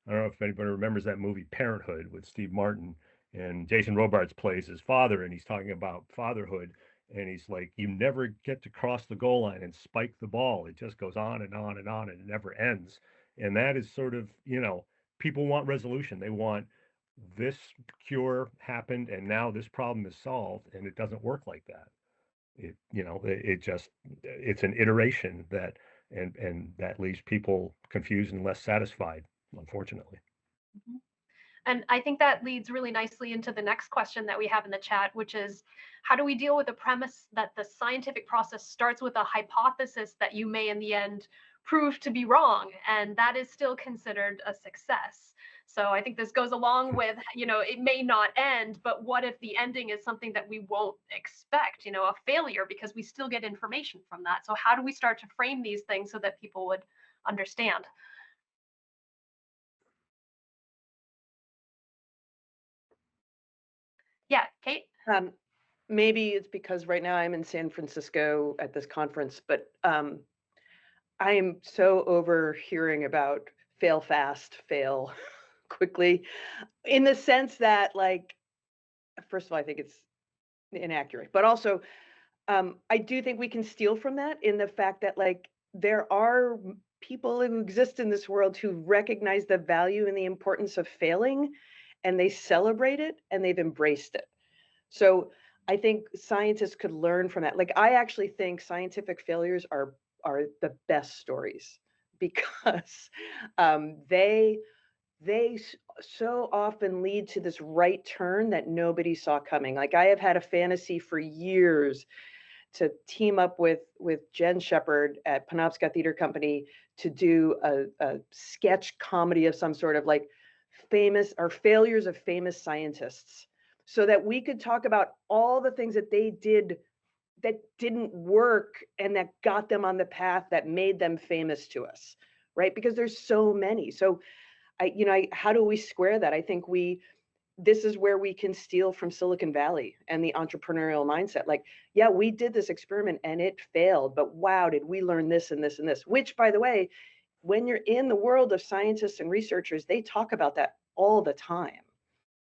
Speaker 5: I don't know if anybody remembers that movie Parenthood with Steve Martin, and Jason Robards plays his father, and he's talking about fatherhood, and he's like, you never get to cross the goal line and spike the ball. It just goes on and on and on, and it never ends. And that is sort of, people want resolution. They want, this cure happened and now this problem is solved, and it doesn't work like that. It's an iteration that, and that leaves people confused and less satisfied, unfortunately.
Speaker 1: Mhm. And I think that leads really nicely into the next question that we have in the chat, which is, how do we deal with the premise that the scientific process starts with a hypothesis that you may in the end prove to be wrong, and that is still considered a success? So I think this goes along with, it may not end, but what if the ending is something that we won't expect, a failure, because we still get information from that. So how do we start to frame these things so that people would understand? Yeah, Kate?
Speaker 6: Maybe it's because right now I'm in San Francisco at this conference, but I am so over hearing about fail fast, fail quickly, in the sense that, like, first of all, I think it's inaccurate, but also I do think we can steal from that in the fact that, like, there are people who exist in this world who recognize the value and the importance of failing, and they celebrate it and they've embraced it. So I think scientists could learn from that. Like, I actually think scientific failures are the best stories, because they so often lead to this right turn that nobody saw coming. Like, I have had a fantasy for years to team up with Jen Shepard at Penobscot Theater Company to do a sketch comedy of some sort, of like famous or failures of famous scientists, so that we could talk about all the things that they did that didn't work and that got them on the path that made them famous to us, right? Because there's so many. So how do we square that? I think this is where we can steal from Silicon Valley and the entrepreneurial mindset. Like, yeah, we did this experiment and it failed, but wow, did we learn this and this and this? Which, by the way, when you're in the world of scientists and researchers, they talk about that all the time.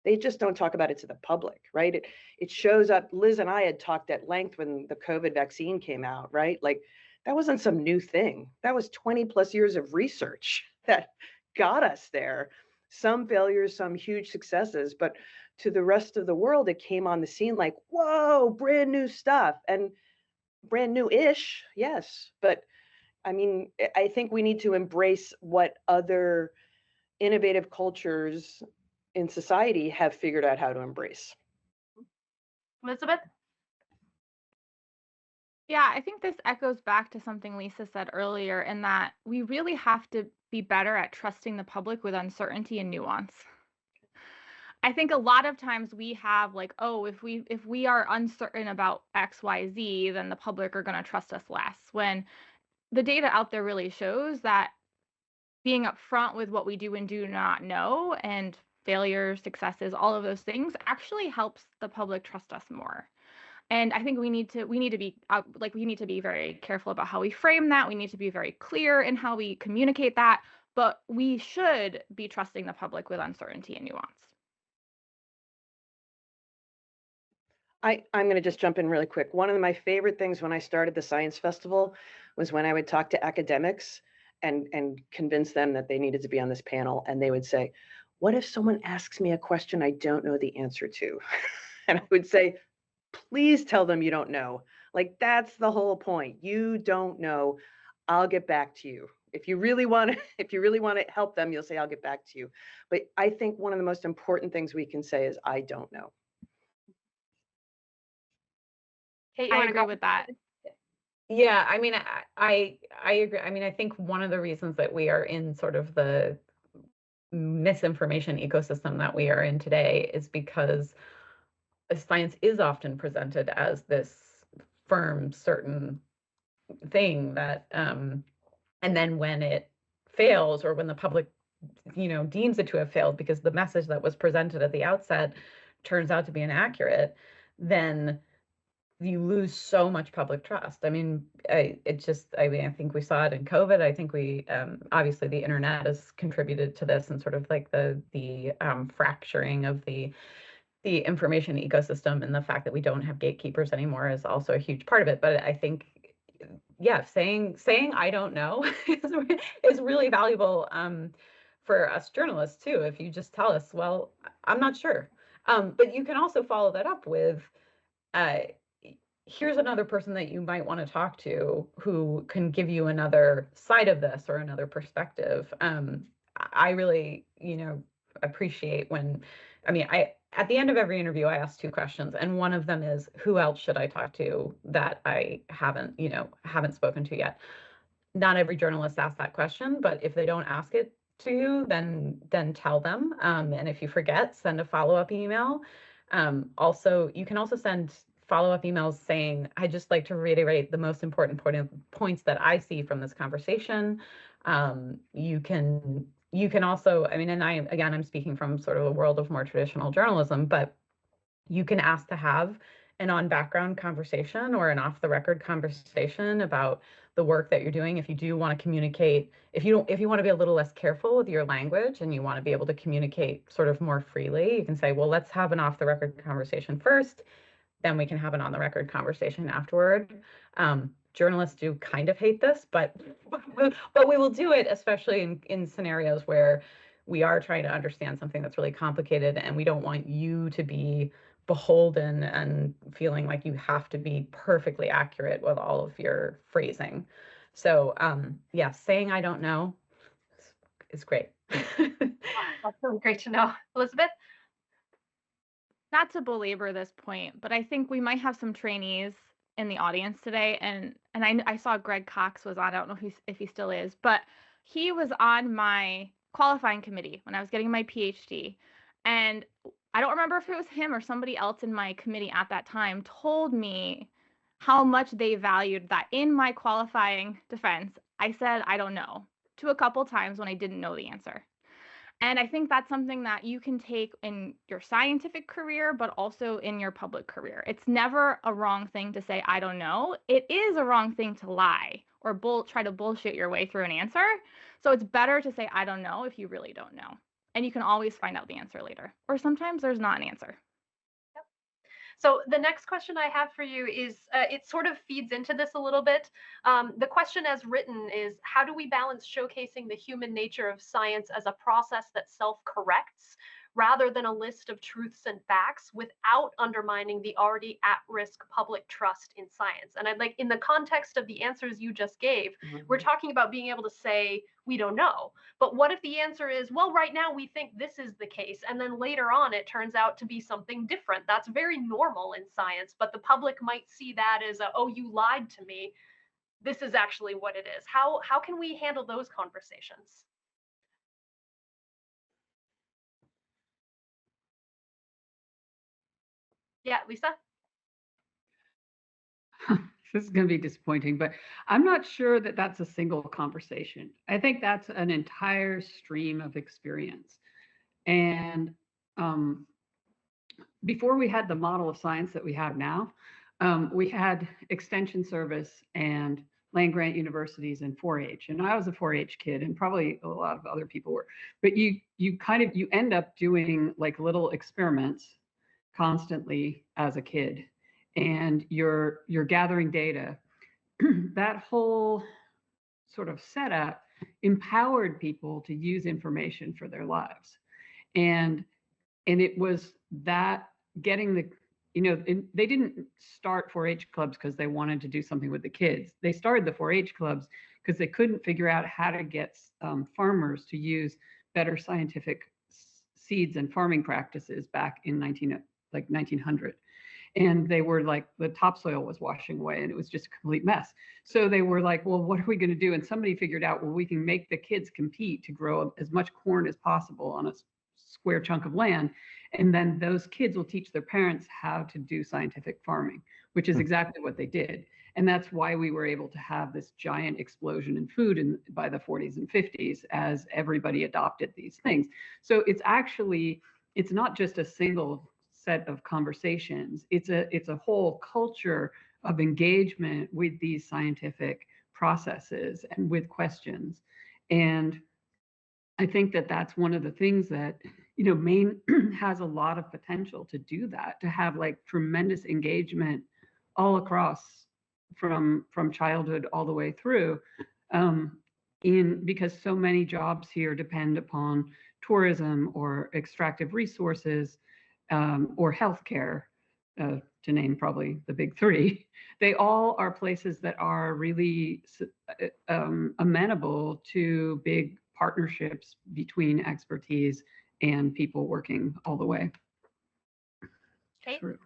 Speaker 6: They just don't talk about it to the public, right? It shows up. Liz and I had talked at length when the COVID vaccine came out, right? Like, that wasn't some new thing. That was 20 plus years of research that got us there. Some failures, some huge successes, but to the rest of the world, it came on the scene like, whoa, brand new stuff, and brand new-ish, yes. But I mean, I think we need to embrace what other innovative cultures in society have figured out how to embrace.
Speaker 1: Elizabeth?
Speaker 3: Yeah, I think this echoes back to something Lisa said earlier, in that we really have to be better at trusting the public with uncertainty and nuance. I think a lot of times we have like, oh, if we are uncertain about XYZ, then the public are going to trust us less. When the data out there really shows that being upfront with what we do and do not know, and failures, successes, all of those things actually helps the public trust us more. And I think we need to be we need to be very careful about how we frame that. We need to be very clear in how we communicate that, but we should be trusting the public with uncertainty and nuance.
Speaker 6: I'm going to just jump in really quick. One of my favorite things when I started the Science Festival was when I would talk to academics and convince them that they needed to be on this panel. And they would say, what if someone asks me a question I don't know the answer to? And I would say, please tell them you don't know. Like, that's the whole point. You don't know. I'll get back to you. If you really want to help them, you'll say, I'll get back to you. But I think one of the most important things we can say is, I don't know.
Speaker 1: Kate, you
Speaker 3: I
Speaker 1: want to
Speaker 3: agree
Speaker 1: go
Speaker 3: with that.
Speaker 2: Yeah, I mean, I agree. I mean, I think one of the reasons that we are in sort of the misinformation ecosystem that we are in today is because science is often presented as this firm, certain thing that, and then when it fails, or when the public, deems it to have failed because the message that was presented at the outset turns out to be inaccurate, then you lose so much public trust. I mean, I think we saw it in COVID. I think we, obviously the internet has contributed to this, and sort of like the fracturing of the information ecosystem, and the fact that we don't have gatekeepers anymore is also a huge part of it. But I think, yeah, saying I don't know is really valuable, for us journalists too. If you just tell us, well, I'm not sure. But you can also follow that up with, uh, here's another person that you might want to talk to who can give you another side of this or another perspective. I really, appreciate when, at the end of every interview, I ask two questions, and one of them is, who else should I talk to that I haven't spoken to yet? Not every journalist asks that question, but if they don't ask it to you, then tell them. And if you forget, send a follow-up email. Also, you can also send follow-up emails saying, I'd just like to reiterate the most important points that I see from this conversation. You can also, and I'm speaking from sort of a world of more traditional journalism, but you can ask to have an on-background conversation or an off-the-record conversation about the work that you're doing. If you do want to communicate, if you want to be a little less careful with your language and you want to be able to communicate sort of more freely, you can say, well, let's have an off-the-record conversation first, then we can have an on-the-record conversation afterward. Journalists do kind of hate this, but we will do it, especially in scenarios where we are trying to understand something that's really complicated, and we don't want you to be beholden and feeling like you have to be perfectly accurate with all of your phrasing. So yeah, saying I don't know is great.
Speaker 1: That's really great to know. Elizabeth?
Speaker 3: Not to belabor this point, but I think we might have some trainees in the audience today, and I saw Greg Cox was on. I don't know if he still is, but he was on my qualifying committee when I was getting my PhD, and I don't remember if it was him or somebody else in my committee at that time told me how much they valued that in my qualifying defense I said I don't know to a couple times when I didn't know the answer. And I think that's something that you can take in your scientific career, but also in your public career. It's never a wrong thing to say, I don't know. It is a wrong thing to lie or try to bullshit your way through an answer. So it's better to say, I don't know, if you really don't know. And you can always find out the answer later. Or sometimes there's not an answer.
Speaker 1: So the next question I have for you is, it sort of feeds into this a little bit. The question as written is, how do we balance showcasing the human nature of science as a process that self-corrects rather than a list of truths and facts without undermining the already at-risk public trust in science? And I'd like, in the context of the answers you just gave, we're talking about being able to say, we don't know. But what if the answer is, well, right now we think this is the case, and then later on it turns out to be something different? That's very normal in science, but the public might see that as oh, you lied to me. This is actually what it is. How can we handle those conversations? Yeah, Lisa?
Speaker 4: This is going to be disappointing, but I'm not sure that that's a single conversation. I think that's an entire stream of experience. And before we had the model of science that we have now, we had extension service and land grant universities and 4-H. And I was a 4-H kid, and probably a lot of other people were. But you end up doing like little experiments constantly as a kid, and you're gathering data. That whole sort of setup empowered people to use information for their lives. And it was that getting the, they didn't start 4-H clubs because they wanted to do something with the kids. They started the 4-H clubs because they couldn't figure out how to get farmers to use better scientific seeds and farming practices back in 1900. And they were like, the topsoil was washing away and it was just a complete mess. So they were like, well, what are we going to do? And somebody figured out, well, we can make the kids compete to grow as much corn as possible on a square chunk of land. And then those kids will teach their parents how to do scientific farming, which is exactly what they did. And that's why we were able to have this giant explosion in food by the 40s and 50s as everybody adopted these things. So it's not just a single set of conversations. It's a whole culture of engagement with these scientific processes and with questions. And I think that that's one of the things that, Maine has a lot of potential to do that, to have like tremendous engagement all across from childhood all the way through, because so many jobs here depend upon tourism or extractive resources, or healthcare, to name probably the big three. They all are places that are really amenable to big partnerships between expertise and people working all the way through.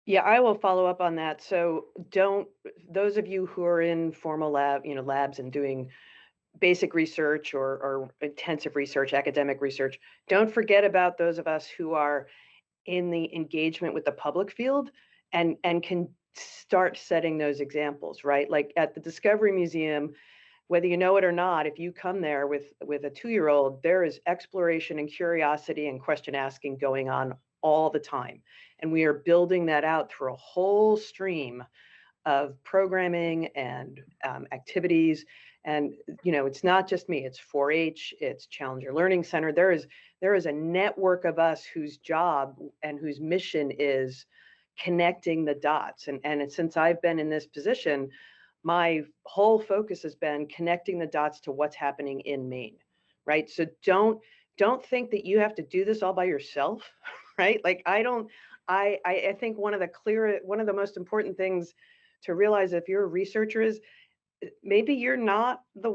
Speaker 6: Yeah, I will follow up on that. So those of you who are in formal labs and doing basic research or intensive research, academic research, don't forget about those of us who are in the engagement with the public field and can start setting those examples, right? Like at the Discovery Museum, whether you know it or not, if you come there with a 2-year-old, there is exploration and curiosity and question asking going on all the time. And we are building that out through a whole stream of programming and activities. And, it's not just me, it's 4-H, it's Challenger Learning Center. There is a network of us whose job and whose mission is connecting the dots. And since I've been in this position, my whole focus has been connecting the dots to what's happening in Maine, right? So don't think that you have to do this all by yourself, right? Like I think one of the most important things to realize if you're a researcher is maybe you're not the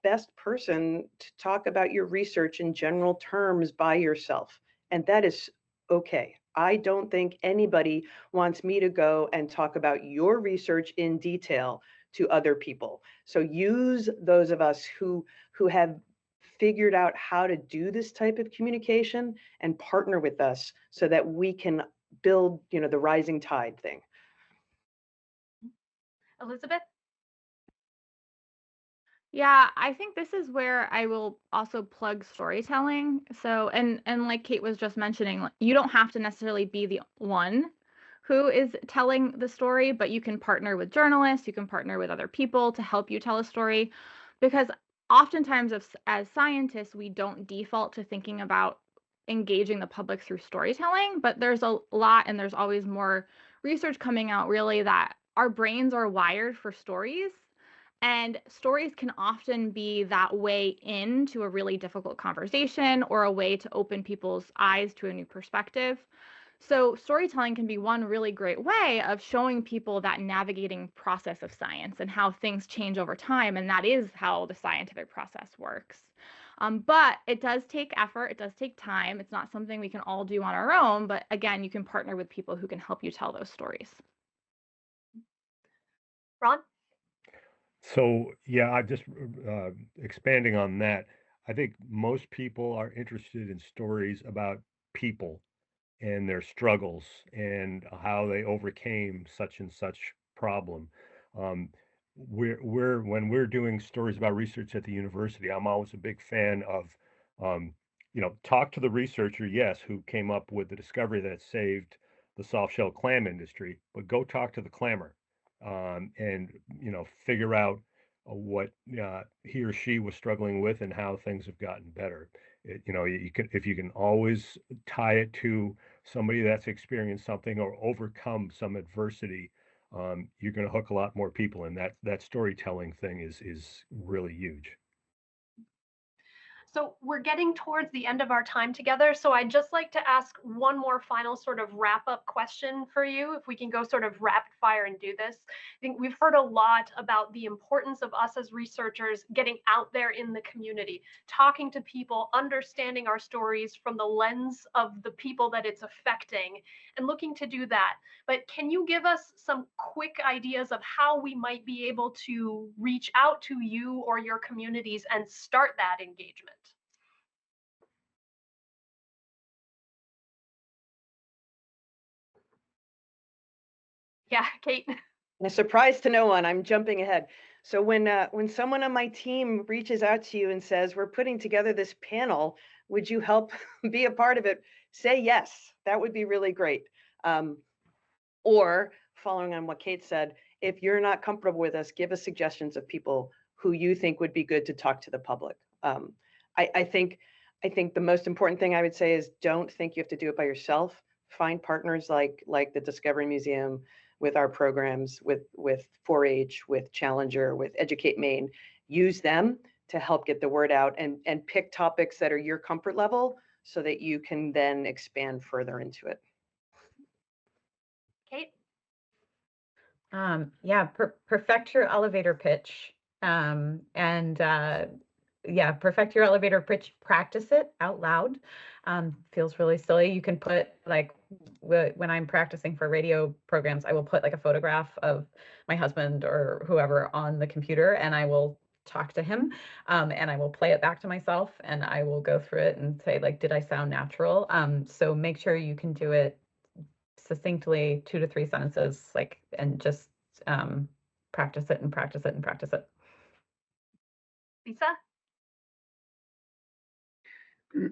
Speaker 6: best person to talk about your research in general terms by yourself. And that is okay. I don't think anybody wants me to go and talk about your research in detail to other people. So use those of us who have figured out how to do this type of communication and partner with us so that we can build, the rising tide thing.
Speaker 1: Elizabeth?
Speaker 3: Yeah, I think this is where I will also plug storytelling. So, and like Kate was just mentioning, you don't have to necessarily be the one who is telling the story, but you can partner with journalists, you can partner with other people to help you tell a story. Because oftentimes as scientists, we don't default to thinking about engaging the public through storytelling, but there's a lot, and there's always more research coming out really that our brains are wired for stories. And stories can often be that way into a really difficult conversation or a way to open people's eyes to a new perspective. So storytelling can be one really great way of showing people that navigating process of science and how things change over time. And that is how the scientific process works. But it does take effort. It does take time. It's not something we can all do on our own. But again, you can partner with people who can help you tell those stories.
Speaker 1: Ron?
Speaker 5: So yeah, I just expanding on that. I think most people are interested in stories about people and their struggles and how they overcame such and such problem. Um, when we're doing stories about research at the university, I'm always a big fan of, talk to the researcher, yes, who came up with the discovery that saved the soft shell clam industry, but go talk to the clammer, and figure out what he or she was struggling with and how things have gotten better. You can, if you can always tie it to somebody that's experienced something or overcome some adversity, you're going to hook a lot more people, and that storytelling thing is really huge.
Speaker 1: So we're getting towards the end of our time together. So I'd just like to ask one more final sort of wrap up question for you, if we can go sort of rapid fire and do this. I think we've heard a lot about the importance of us as researchers getting out there in the community, talking to people, understanding our stories from the lens of the people that it's affecting, and looking to do that. But can you give us some quick ideas of how we might be able to reach out to you or your communities and start that engagement? Yeah, Kate.
Speaker 6: And a surprise to no one, I'm jumping ahead. So when someone on my team reaches out to you and says, we're putting together this panel, would you help be a part of it? Say yes, that would be really great. Or following on what Kate said, if you're not comfortable with us, give us suggestions of people who you think would be good to talk to the public. I think the most important thing I would say is don't think you have to do it by yourself. Find partners like the Discovery Museum, with our programs, with 4-H, with Challenger, with Educate Maine. Use them to help get the word out, and pick topics that are your comfort level so that you can then expand further into it.
Speaker 1: Kate?
Speaker 2: Yeah, perfect your elevator pitch. Perfect your elevator pitch, practice it out loud. Feels really silly. You can put, like, when I'm practicing for radio programs, I will put like a photograph of my husband or whoever on the computer, and I will talk to him, and I will play it back to myself, and I will go through it and say, like, did I sound natural? So make sure you can do it succinctly, 2 to 3 sentences, like, and just practice it and practice it and practice it.
Speaker 1: Lisa?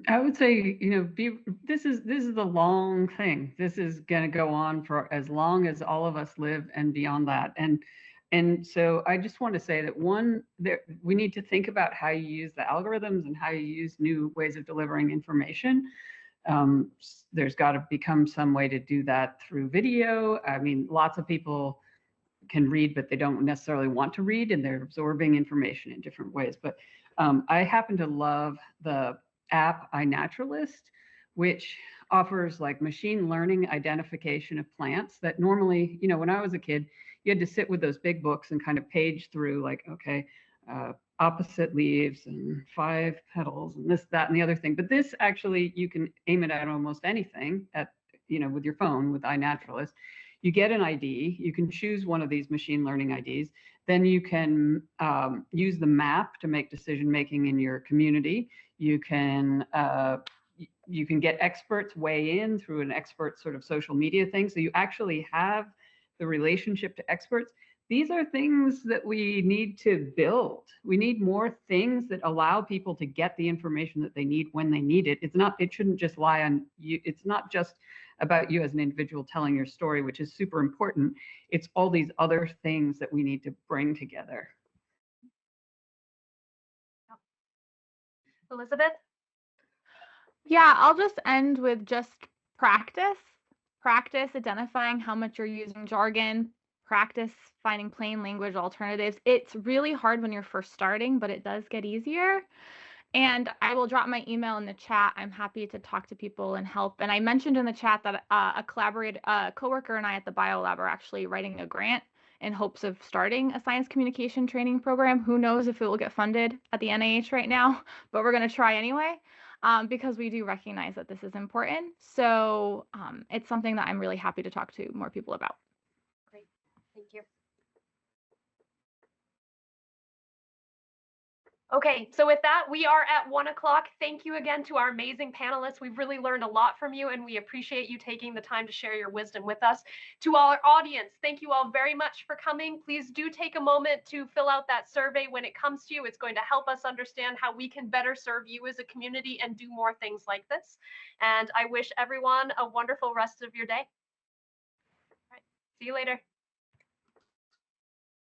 Speaker 4: I would say, this is the long thing. This is going to go on for as long as all of us live and beyond that. And so I just want to say that we need to think about how you use the algorithms and how you use new ways of delivering information. There's got to become some way to do that through video. I mean, lots of people can read, but they don't necessarily want to read, and they're absorbing information in different ways. But I happen to love the app iNaturalist, which offers like machine learning identification of plants that normally, when I was a kid, you had to sit with those big books and kind of page through, like, okay, opposite leaves and 5 petals and this, that, and the other thing. But this actually, you can aim it at almost anything with your phone with iNaturalist. You get an ID, you can choose one of these machine learning IDs, then you can use the map to make decision making in your community. You can get experts weigh in through an expert sort of social media thing. So you actually have the relationship to experts. These are things that we need to build. We need more things that allow people to get the information that they need when they need it. It shouldn't just lie on you. It's not just about you as an individual telling your story, which is super important. It's all these other things that we need to bring together.
Speaker 1: Elizabeth?
Speaker 3: Yeah, I'll just end with just practice. Practice identifying how much you're using jargon. Practice finding plain language alternatives. It's really hard when you're first starting, but it does get easier. And I will drop my email in the chat. I'm happy to talk to people and help. And I mentioned in the chat that a coworker and I at the BioLab are actually writing a grant in hopes of starting a science communication training program. Who knows if it will get funded at the NIH right now, but we're going to try anyway, because we do recognize that this is important. So it's something that I'm really happy to talk to more people about.
Speaker 1: Great, thank you. Okay, so with that, we are at 1 o'clock. Thank you again to our amazing panelists. We've really learned a lot from you, and we appreciate you taking the time to share your wisdom with us. To our audience, thank you all very much for coming. Please do take a moment to fill out that survey when it comes to you. It's going to help us understand how we can better serve you as a community and do more things like this. And I wish everyone a wonderful rest of your day. All right, see you later.